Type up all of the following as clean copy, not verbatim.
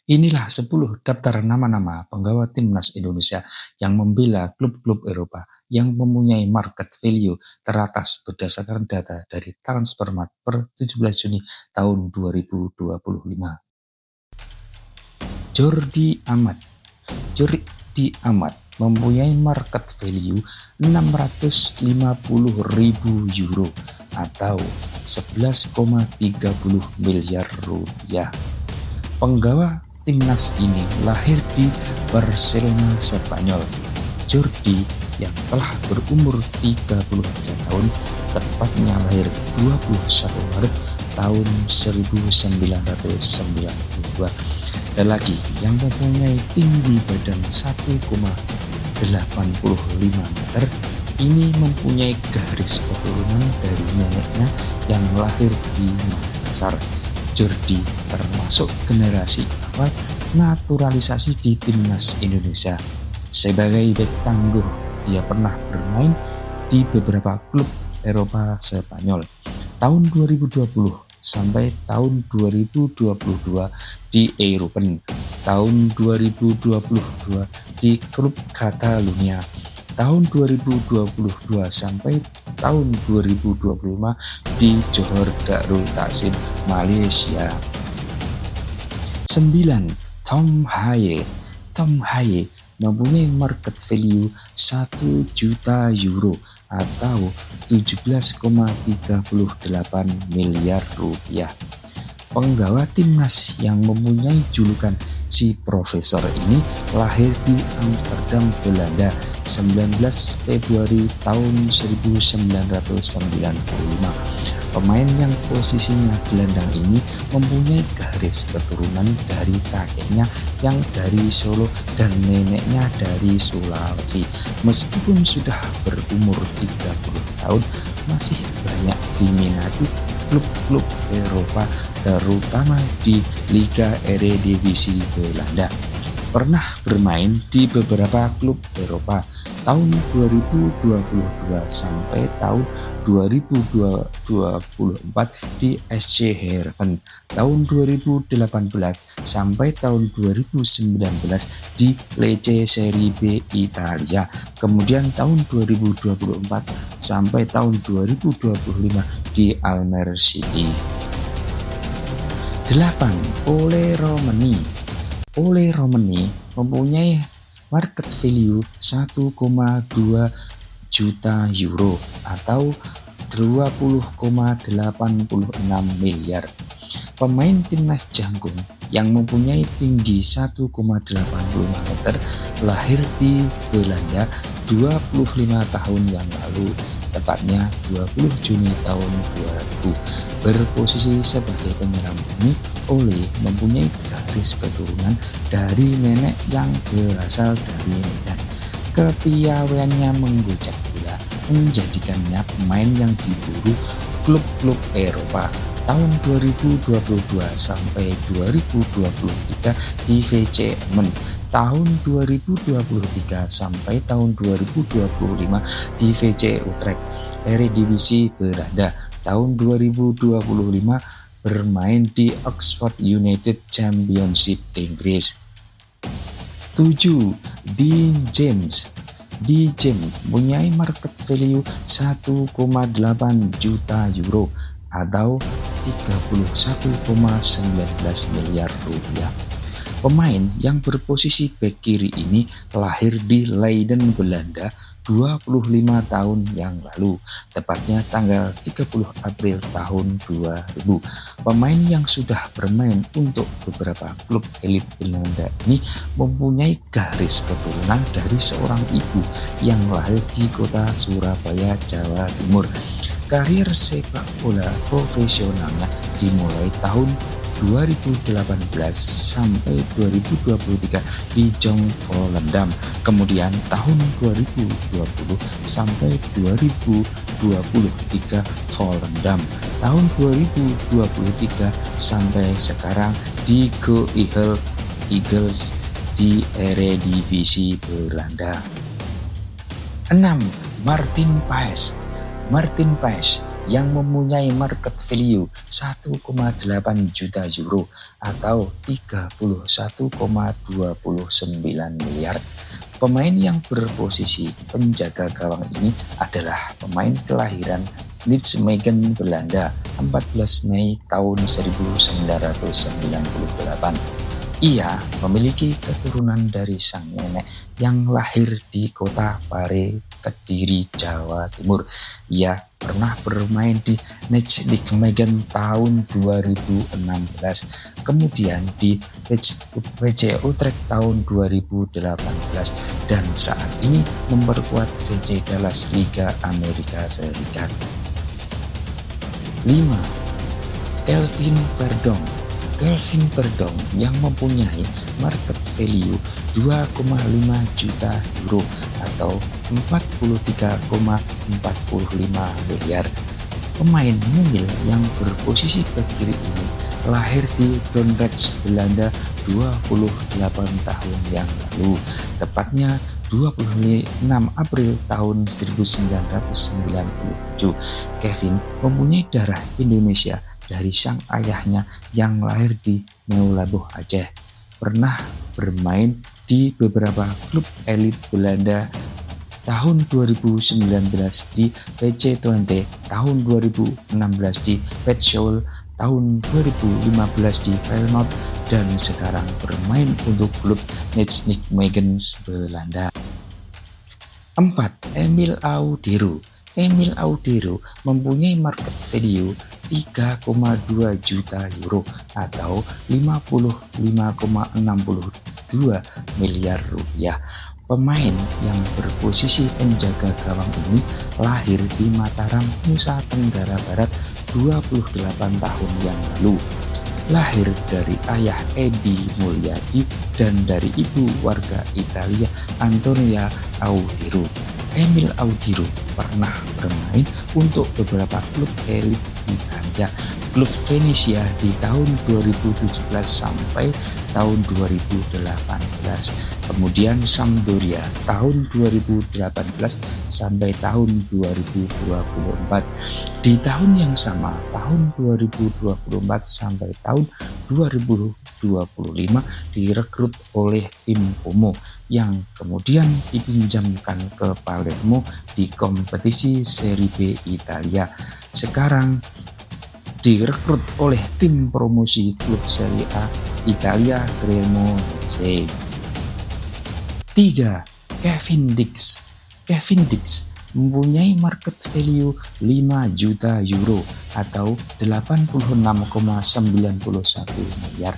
Inilah 10 daftar nama-nama penggawa timnas Indonesia yang membela klub-klub Eropa yang mempunyai market value teratas berdasarkan data dari Transfermarkt per 17 Juni tahun 2025. Jordi Amat. Jordi Amat mempunyai market value 650.000 euro atau 11,30 miliar rupiah. Penggawa timnas ini lahir di Barcelona, Spanyol. Jordi yang telah berumur 33 tahun, tepatnya lahir 21 Maret tahun 1992. Lelaki yang mempunyai tinggi badan 1,85 meter, ini mempunyai garis keturunan dari neneknya yang lahir di Makassar. Jordi termasuk generasi awal naturalisasi di timnas Indonesia. Sebagai bek tangguh, dia pernah bermain di beberapa klub Eropa Spanyol. Tahun 2020 sampai tahun 2022 di Eropen, tahun 2022 di klub Catalunya, tahun 2022 sampai tahun 2025 di Johor Darul Takzim, Malaysia. 9. Tom Haye. Tom Haye mempunyai market value 1 juta euro atau 17,38 miliar rupiah. Penggawa timnas yang mempunyai julukan si Profesor ini lahir di Amsterdam, Belanda, 19 Februari tahun 1995. Pemain yang posisinya gelandang ini mempunyai garis keturunan dari kakeknya yang dari Solo dan neneknya dari Sulawesi. Meskipun sudah berumur 30 tahun, masih banyak diminati klub-klub Eropa, terutama di Liga Eredivisie Belanda. Pernah bermain di beberapa klub Eropa tahun 2022 sampai tahun 2024 di SC Heerenveen, tahun 2018 sampai tahun 2019 di Lecce Serie B Italia, kemudian tahun 2024 sampai tahun 2025 di Almer City. 8. Ole Romani. Ole Romani mempunyai market value 1,2 juta euro atau 20,86 miliar. Pemain timnas jangkung yang mempunyai tinggi 1,85 meter, lahir di Belanda 25 tahun yang lalu, tepatnya 20 Juni tahun 2000. Berposisi sebagai penyerang ini, Ole mempunyai garis keturunan dari nenek yang berasal dari Medan. Kepiawaiannya menggocek bola menjadikannya pemain yang diburu klub-klub Eropa. Tahun 2022 sampai 2023 di VC Emmen, tahun 2023 sampai tahun 2025 di VC Utrecht, Eredivisie Belanda. Tahun 2025 bermain di Oxford United Championship Inggris. 7. Dean James. Dean James mempunyai market value 1,8 juta euro atau 31,19 miliar rupiah. Pemain yang berposisi bek kiri ini lahir di Leiden, Belanda 25 tahun yang lalu, tepatnya tanggal 30 April tahun 2000. Pemain yang sudah bermain untuk beberapa klub elit Belanda ini mempunyai garis keturunan dari seorang ibu yang lahir di kota Surabaya, Jawa Timur. Karir sepak bola profesionalnya dimulai tahun 2018 sampai 2023 di Jong Volendam, kemudian tahun 2020 sampai 2023 Volendam, tahun 2023 sampai sekarang di Go Eagles di Eredivisie Belanda. 6. Martin Paes. Martin Paes yang mempunyai market value 1,8 juta euro atau 31,29 miliar. Pemain yang berposisi penjaga gawang ini adalah pemain kelahiran Nijmegen, Belanda, 14 Mei tahun 1998. Ia memiliki keturunan dari sang nenek yang lahir di kota Pare, Kediri, Jawa Timur. Ia pernah bermain di Nijmegen tahun 2016, kemudian di VC Utrecht tahun 2018, dan saat ini memperkuat VC Dallas Liga Amerika Serikat. 5. Kelvin Verdonk. Kelvin Verdonk yang mempunyai market value 2,5 juta euro atau 43,45 miliar. Pemain mungil yang berposisi bek kiri ini lahir di Dordrecht, Belanda 28 tahun yang lalu, tepatnya 26 April tahun 1997. Kevin mempunyai darah Indonesia dari sang ayahnya yang lahir di Meulaboh, Aceh. Pernah bermain di beberapa klub elit Belanda tahun 2019 di PC Twente, tahun 2016 di Petschol, tahun 2015 di Feyenoord, dan sekarang bermain untuk klub Nijmegen, Belanda. 4. Emil Audero. Emil Audero mempunyai market value 3,2 juta euro atau 55,62 miliar rupiah. Pemain yang berposisi penjaga gawang ini lahir di Mataram, Nusa Tenggara Barat 28 tahun yang lalu. Lahir dari ayah Edi Mulyadi dan dari ibu warga Italia Antonia Audero. Emil Audero pernah bermain untuk beberapa klub elit Italia, klub Venezia di tahun 2017 sampai tahun 2018, kemudian Sampdoria tahun 2018 sampai tahun 2024. Di tahun yang sama, tahun 2024 sampai tahun 2025 direkrut oleh tim Como yang kemudian dipinjamkan ke Palermo di kompetisi Serie B Italia. Sekarang direkrut oleh tim promosi klub Serie A Italia Cremonese. 3. Kevin Dix. Kevin Dix mempunyai market value 5 juta euro atau 86,91 miliar.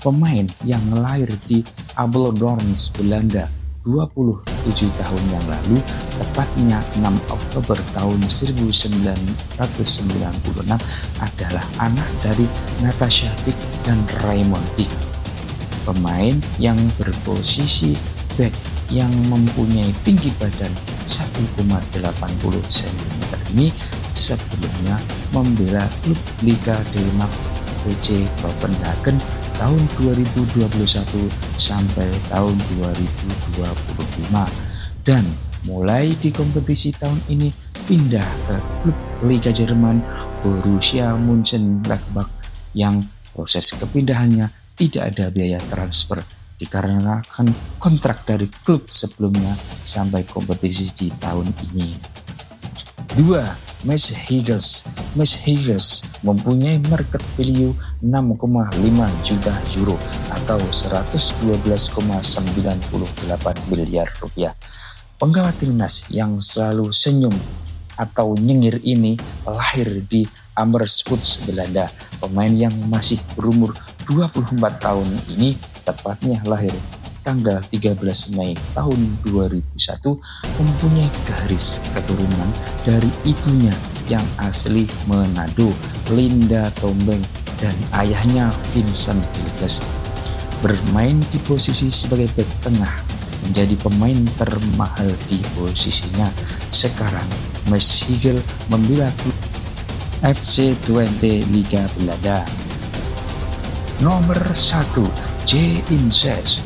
Pemain yang lahir di Apeldoorn, Belanda 27 tahun yang lalu, tepatnya 6 Oktober tahun 1996, adalah anak dari Natasha Dick dan Raymond Dick. Pemain yang berposisi back yang mempunyai tinggi badan 1,80 cm ini sebelumnya membela klub Liga Denmark FC Copenhagen tahun 2021 sampai tahun 2025, dan mulai di kompetisi tahun ini pindah ke klub Liga Jerman Borussia Mönchengladbach yang proses kepindahannya tidak ada biaya transfer dikarenakan kontrak dari klub sebelumnya sampai kompetisi di tahun ini. 2. Mads Hummels. Mads Hummels mempunyai market value 6,5 juta euro atau 112,98 miliar rupiah. Penggawa timnas yang selalu senyum atau nyengir ini lahir di Amersfoort, Belanda. Pemain yang masih berumur 24 tahun ini tepatnya lahir tanggal 13 Mei tahun 2001, mempunyai garis keturunan dari ibunya yang asli Manado, Linda Tombeng, dan ayahnya Vincent Hilges. Bermain di posisi sebagai bek tengah, menjadi pemain termahal di posisinya. Sekarang Mads Hummels membela klub FC Twente Liga Belanda. Nomor 1. J. Inces.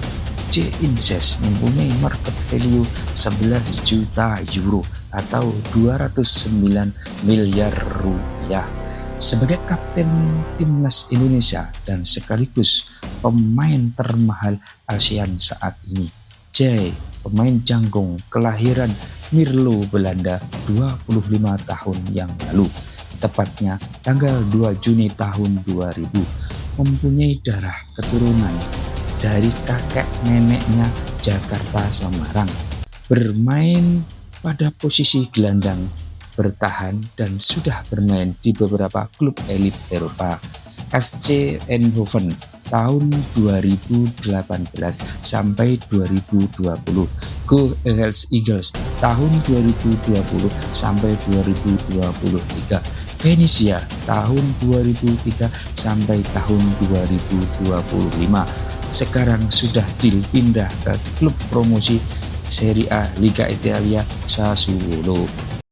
J. Inces mempunyai market value 11 juta euro atau 209 miliar rupiah. Sebagai kapten timnas Indonesia dan sekaligus pemain termahal ASEAN saat ini, Jay, pemain jangkung kelahiran Mirlo, Belanda 25 tahun yang lalu, tepatnya tanggal 2 Juni tahun 2000, mempunyai darah keturunan dari kakek neneknya Jakarta Semarang. Bermain pada posisi gelandang bertahan dan sudah bermain di beberapa klub elit Eropa. FC Eindhoven tahun 2018 sampai 2020, Go Eagles tahun 2020 sampai 2023, Venezia tahun 2003 sampai tahun 2025. Sekarang sudah dipindah ke klub promosi Serie A Liga Italia Sassuolo.